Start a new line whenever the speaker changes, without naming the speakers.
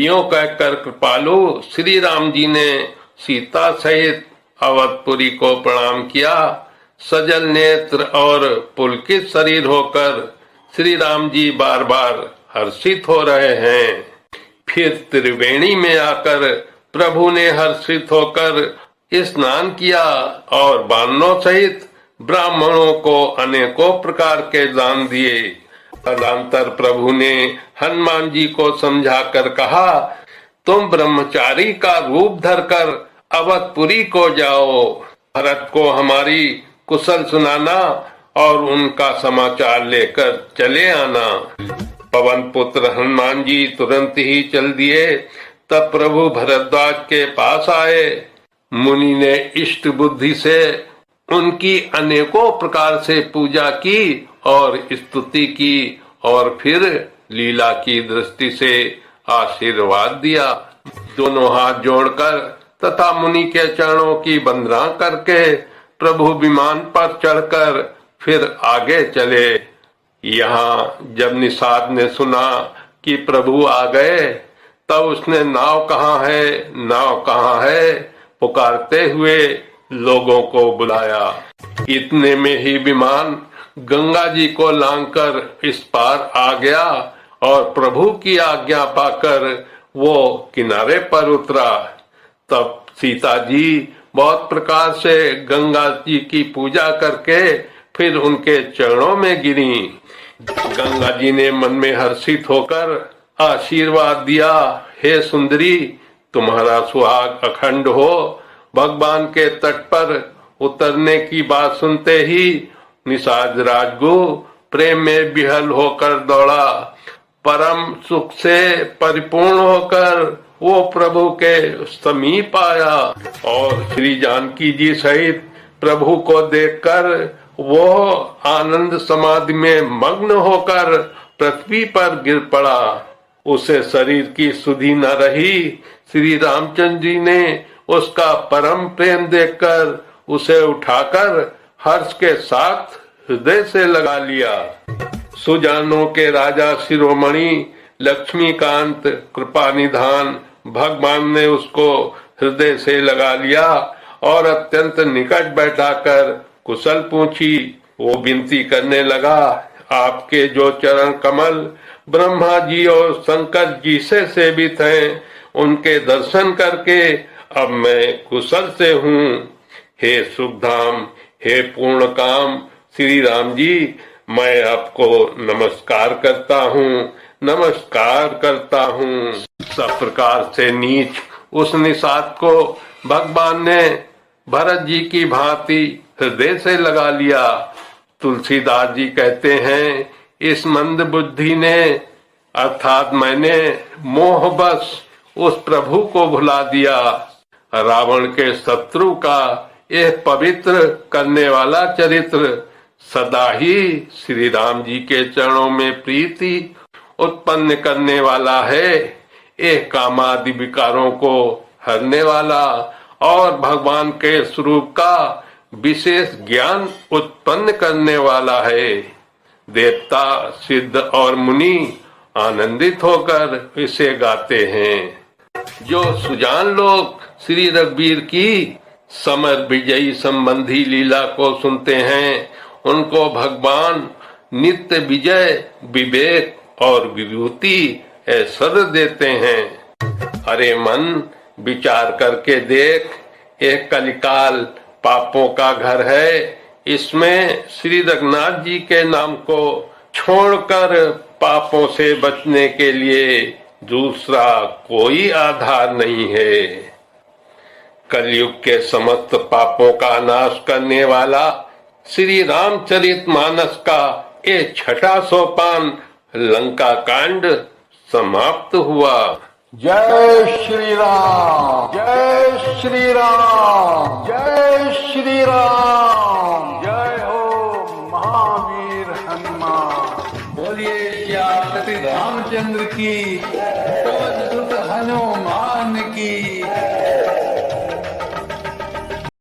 यो कहकर कृपालु श्री राम जी ने सीता सहित अवधपुरी को प्रणाम किया। सजल नेत्र और पुलकित शरीर होकर श्री राम जी बार बार हर्षित हो रहे हैं। फिर त्रिवेणी में आकर प्रभु ने हर्षित होकर स्नान किया और बानों सहित ब्राह्मणों को अनेकों प्रकार के दान दिए। तदंतर प्रभु ने हनुमान जी को समझाकर कहा, तुम ब्रह्मचारी का रूप धरकर अवधपुरी को जाओ, भरत को हमारी कुशल सुनाना और उनका समाचार लेकर चले आना। पवन पुत्र हनुमान जी तुरंत ही चल दिए। तब प्रभु भरद्वाज के पास आए। मुनि ने इष्ट बुद्धि से उनकी अनेकों प्रकार से पूजा की और स्तुति की और फिर लीला की दृष्टि से आशीर्वाद दिया। दोनों हाथ जोड़कर तथा मुनि के चरणों की वंदना करके प्रभु विमान पर चढ़कर फिर आगे चले। यहाँ जब निषाद ने सुना कि प्रभु आ गए तब उसने नाव कहाँ है, नाव कहाँ है पुकारते हुए लोगों को बुलाया। इतने में ही विमान गंगा जी को लांघकर इस पार आ गया और प्रभु की आज्ञा पाकर वो किनारे पर उतरा। तब सीता जी बहुत प्रकार से गंगा जी की पूजा करके फिर उनके चरणों में गिरी। गंगा जी ने मन में हर्षित होकर आशीर्वाद दिया, हे सुंदरी, तुम्हारा सुहाग अखंड हो। भगवान के तट पर उतरने की बात सुनते ही निषाद राजगु प्रेम में विहल होकर दौड़ा। परम सुख से परिपूर्ण होकर वो प्रभु के समीप आया और श्री जानकी जी सहित प्रभु को देखकर वो आनंद समाधि में मग्न होकर पृथ्वी पर गिर पड़ा। उसे शरीर की सुधि न रही। श्री रामचंद्र जी ने उसका परम प्रेम देखकर उसे उठाकर हर्ष के साथ हृदय से लगा लिया। सुजानों के राजा शिरोमणि लक्ष्मीकांत कृपा निधान भगवान ने उसको हृदय से लगा लिया और अत्यंत निकट बैठाकर कुशल पूछी। वो विनती करने लगा, आपके जो चरण कमल ब्रह्मा जी और शंकर जी से सेवित हैं, उनके दर्शन करके अब मैं कुशल से हूँ। हे सुखधाम, हे पूर्ण काम श्री राम जी, मैं आपको नमस्कार करता हूँ, नमस्कार करता हूँ। सब प्रकार से नीच उस निषाद को भगवान ने भरत जी की भांति हृदय से लगा लिया। तुलसीदास जी कहते हैं, इस मंद बुद्धि ने अर्थात मैंने मोहवश उस प्रभु को भुला दिया। रावण के शत्रु का यह पवित्र करने वाला चरित्र सदा ही श्री राम जी के चरणों में प्रीति उत्पन्न करने वाला है। यह कामादि विकारों को हरने वाला और भगवान के स्वरूप का विशेष ज्ञान उत्पन्न करने वाला है। देवता, सिद्ध और मुनि आनंदित होकर इसे गाते हैं। जो सुजान लोग श्री रघुवीर की समर विजयी संबंधी लीला को सुनते हैं, उनको भगवान नित्य विजय, विवेक और विभूति ऐश्वर्य देते हैं। अरे मन, विचार करके देख, यह कलिकाल पापों का घर है। इसमें श्री रघुनाथ जी के नाम को छोड़कर पापों से बचने के लिए दूसरा कोई आधार नहीं है। कलयुग के समस्त पापों का नाश करने वाला श्री रामचरितमानस का ये छठा सोपान लंका कांड समाप्त हुआ।
जय श्री राम, जय श्री राम, जय श्री राम। जय हो महावीर हनुमान।
बोलिए क्या श्री रामचंद्र की, पवन सुत हनुमान की।